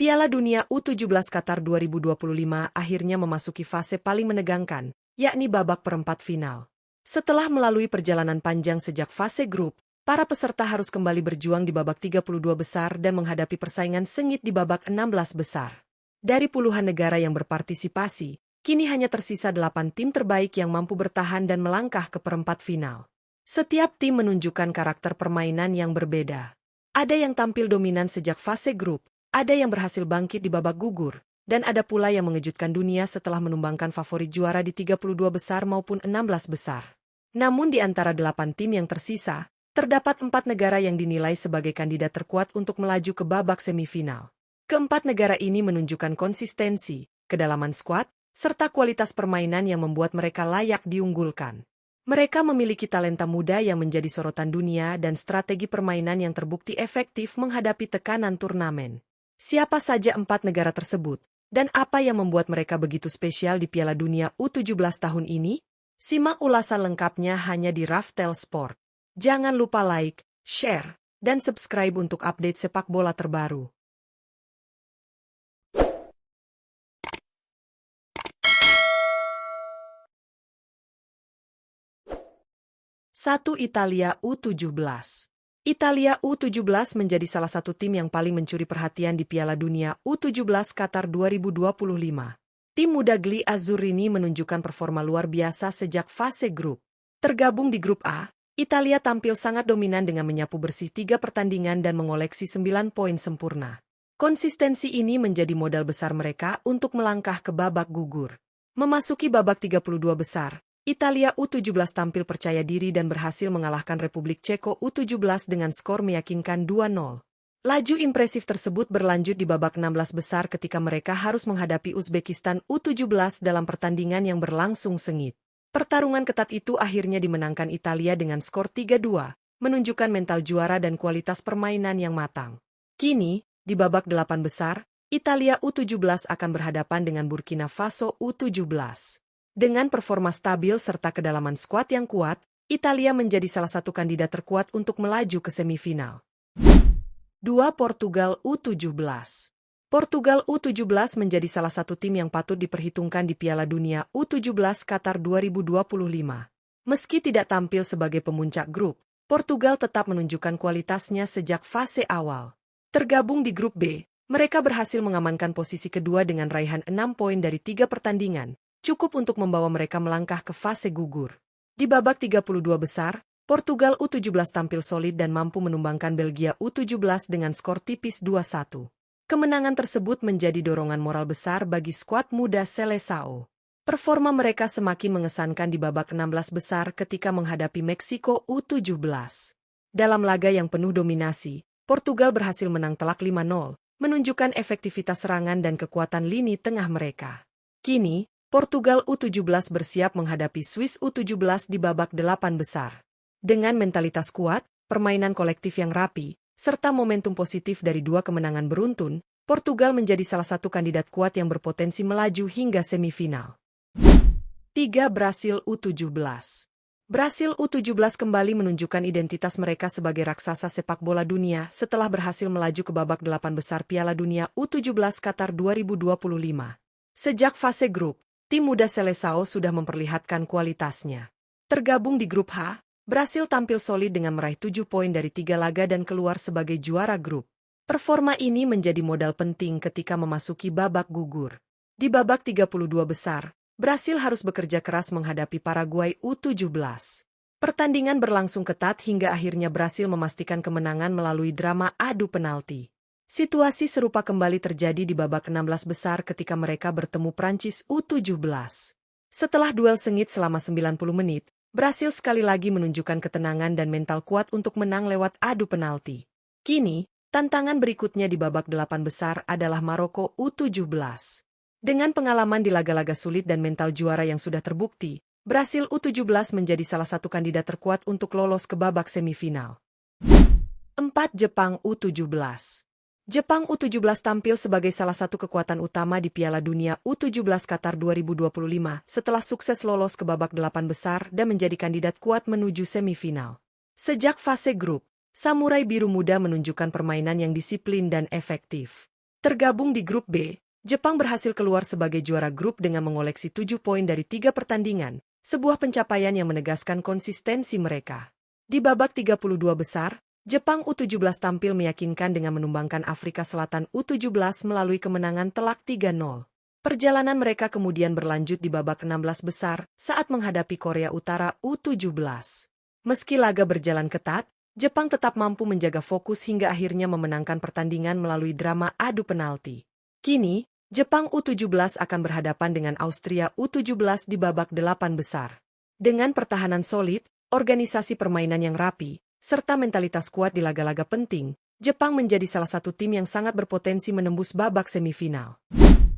Piala Dunia U17 Qatar 2025 akhirnya memasuki fase paling menegangkan, yakni babak perempat final. Setelah melalui perjalanan panjang sejak fase grup, para peserta harus kembali berjuang di babak 32 besar dan menghadapi persaingan sengit di babak 16 besar. Dari puluhan negara yang berpartisipasi, kini hanya tersisa 8 tim terbaik yang mampu bertahan dan melangkah ke perempat final. Setiap tim menunjukkan karakter permainan yang berbeda. Ada yang tampil dominan sejak fase grup, ada yang berhasil bangkit di babak gugur, dan ada pula yang mengejutkan dunia setelah menumbangkan favorit juara di 32 besar maupun 16 besar. Namun di antara 8 tim yang tersisa, terdapat 4 negara yang dinilai sebagai kandidat terkuat untuk melaju ke babak semifinal. Keempat negara ini menunjukkan konsistensi, kedalaman skuad, serta kualitas permainan yang membuat mereka layak diunggulkan. Mereka memiliki talenta muda yang menjadi sorotan dunia dan strategi permainan yang terbukti efektif menghadapi tekanan turnamen. Siapa saja 4 negara tersebut, dan apa yang membuat mereka begitu spesial di Piala Dunia U17 tahun ini? Simak ulasan lengkapnya hanya di Raftel Sport. Jangan lupa like, share, dan subscribe untuk update sepak bola terbaru. Satu Italia U17. Italia U17 menjadi salah satu tim yang paling mencuri perhatian di Piala Dunia U17 Qatar 2025. Tim muda Gli Azzurrini menunjukkan performa luar biasa sejak fase grup. Tergabung di grup A, Italia tampil sangat dominan dengan menyapu bersih 3 pertandingan dan mengoleksi 9 poin sempurna. Konsistensi ini menjadi modal besar mereka untuk melangkah ke babak gugur. Memasuki babak 32 besar, Italia U17 tampil percaya diri dan berhasil mengalahkan Republik Ceko U17 dengan skor meyakinkan 2-0. Laju impresif tersebut berlanjut di babak 16 besar ketika mereka harus menghadapi Uzbekistan U17 dalam pertandingan yang berlangsung sengit. Pertarungan ketat itu akhirnya dimenangkan Italia dengan skor 3-2, menunjukkan mental juara dan kualitas permainan yang matang. Kini, di babak 8 besar, Italia U17 akan berhadapan dengan Burkina Faso U17. Dengan performa stabil serta kedalaman skuad yang kuat, Italia menjadi salah satu kandidat terkuat untuk melaju ke semifinal. 2. Portugal U17. Portugal U17 menjadi salah satu tim yang patut diperhitungkan di Piala Dunia U17 Qatar 2025. Meski tidak tampil sebagai pemuncak grup, Portugal tetap menunjukkan kualitasnya sejak fase awal. Tergabung di grup B, mereka berhasil mengamankan posisi kedua dengan raihan 6 poin dari 3 pertandingan, cukup untuk membawa mereka melangkah ke fase gugur. Di babak 32 besar, Portugal U17 tampil solid dan mampu menumbangkan Belgia U17 dengan skor tipis 2-1. Kemenangan tersebut menjadi dorongan moral besar bagi skuad muda Seleção. Performa mereka semakin mengesankan di babak 16 besar ketika menghadapi Meksiko U17. Dalam laga yang penuh dominasi, Portugal berhasil menang telak 5-0, menunjukkan efektivitas serangan dan kekuatan lini tengah mereka. Kini, Portugal U17 bersiap menghadapi Swiss U17 di babak 8 besar. Dengan mentalitas kuat, permainan kolektif yang rapi, serta momentum positif dari 2 kemenangan beruntun, Portugal menjadi salah satu kandidat kuat yang berpotensi melaju hingga semifinal. 3. Brasil U17. Brasil U17 kembali menunjukkan identitas mereka sebagai raksasa sepak bola dunia setelah berhasil melaju ke babak 8 besar Piala Dunia U17 Qatar 2025. Sejak fase grup, tim muda Seleção sudah memperlihatkan kualitasnya. Tergabung di grup H, Brasil tampil solid dengan meraih 7 poin dari 3 laga dan keluar sebagai juara grup. Performa ini menjadi modal penting ketika memasuki babak gugur. Di babak 32 besar, Brasil harus bekerja keras menghadapi Paraguay U17. Pertandingan berlangsung ketat hingga akhirnya Brasil memastikan kemenangan melalui drama adu penalti. Situasi serupa kembali terjadi di babak 16 besar ketika mereka bertemu Prancis U17. Setelah duel sengit selama 90 menit, Brasil sekali lagi menunjukkan ketenangan dan mental kuat untuk menang lewat adu penalti. Kini, tantangan berikutnya di babak 8 besar adalah Maroko U17. Dengan pengalaman di laga-laga sulit dan mental juara yang sudah terbukti, Brasil U17 menjadi salah satu kandidat terkuat untuk lolos ke babak semifinal. 4. Jepang U17. Jepang U17 tampil sebagai salah satu kekuatan utama di Piala Dunia U17 Qatar 2025 setelah sukses lolos ke babak 8 besar dan menjadi kandidat kuat menuju semifinal. Sejak fase grup, Samurai Biru Muda menunjukkan permainan yang disiplin dan efektif. Tergabung di grup B, Jepang berhasil keluar sebagai juara grup dengan mengoleksi 7 poin dari 3 pertandingan, sebuah pencapaian yang menegaskan konsistensi mereka. Di babak 32 besar, Jepang U17 tampil meyakinkan dengan menumbangkan Afrika Selatan U17 melalui kemenangan telak 3-0. Perjalanan mereka kemudian berlanjut di babak 16 besar saat menghadapi Korea Utara U17. Meski laga berjalan ketat, Jepang tetap mampu menjaga fokus hingga akhirnya memenangkan pertandingan melalui drama adu penalti. Kini, Jepang U17 akan berhadapan dengan Austria U17 di babak 8 besar. Dengan pertahanan solid, organisasi permainan yang rapi, serta mentalitas kuat di laga-laga penting, Jepang menjadi salah satu tim yang sangat berpotensi menembus babak semifinal.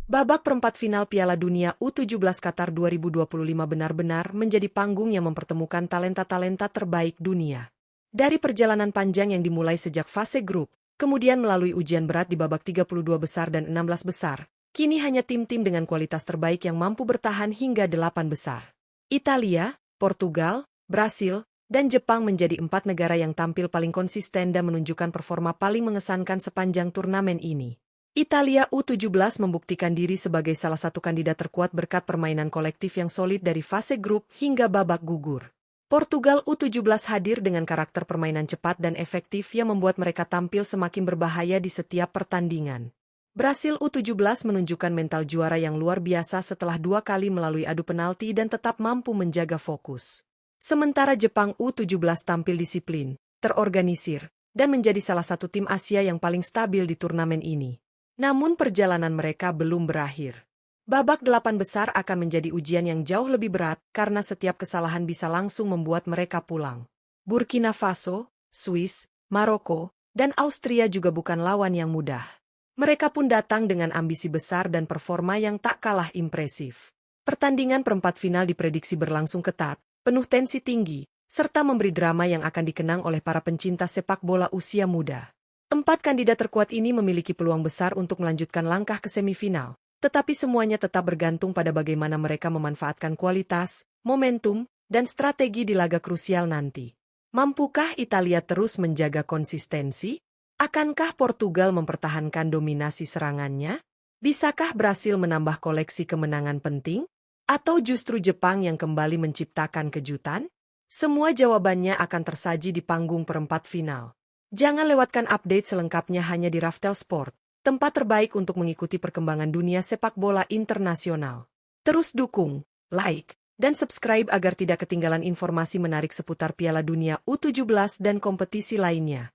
Babak perempat final Piala Dunia U17 Qatar 2025 benar-benar menjadi panggung yang mempertemukan talenta-talenta terbaik dunia. Dari perjalanan panjang yang dimulai sejak fase grup, kemudian melalui ujian berat di babak 32 besar dan 16 besar, kini hanya tim-tim dengan kualitas terbaik yang mampu bertahan hingga 8 besar. Italia, Portugal, Brasil, dan Jepang menjadi 4 negara yang tampil paling konsisten dan menunjukkan performa paling mengesankan sepanjang turnamen ini. Italia U17 membuktikan diri sebagai salah satu kandidat terkuat berkat permainan kolektif yang solid dari fase grup hingga babak gugur. Portugal U17 hadir dengan karakter permainan cepat dan efektif yang membuat mereka tampil semakin berbahaya di setiap pertandingan. Brasil U17 menunjukkan mental juara yang luar biasa setelah 2 kali melalui adu penalti dan tetap mampu menjaga fokus. Sementara Jepang U17 tampil disiplin, terorganisir, dan menjadi salah satu tim Asia yang paling stabil di turnamen ini. Namun perjalanan mereka belum berakhir. Babak 8 besar akan menjadi ujian yang jauh lebih berat karena setiap kesalahan bisa langsung membuat mereka pulang. Burkina Faso, Swiss, Maroko, dan Austria juga bukan lawan yang mudah. Mereka pun datang dengan ambisi besar dan performa yang tak kalah impresif. Pertandingan perempat final diprediksi berlangsung ketat, penuh tensi tinggi, serta memberi drama yang akan dikenang oleh para pencinta sepak bola usia muda. 4 kandidat terkuat ini memiliki peluang besar untuk melanjutkan langkah ke semifinal. Tetapi semuanya tetap bergantung pada bagaimana mereka memanfaatkan kualitas, momentum, dan strategi di laga krusial nanti. Mampukah Italia terus menjaga konsistensi? Akankah Portugal mempertahankan dominasi serangannya? Bisakah Brasil menambah koleksi kemenangan penting? Atau justru Jepang yang kembali menciptakan kejutan? Semua jawabannya akan tersaji di panggung perempat final. Jangan lewatkan update selengkapnya hanya di Raftel Sport, tempat terbaik untuk mengikuti perkembangan dunia sepak bola internasional. Terus dukung, like, dan subscribe agar tidak ketinggalan informasi menarik seputar Piala Dunia U17 dan kompetisi lainnya.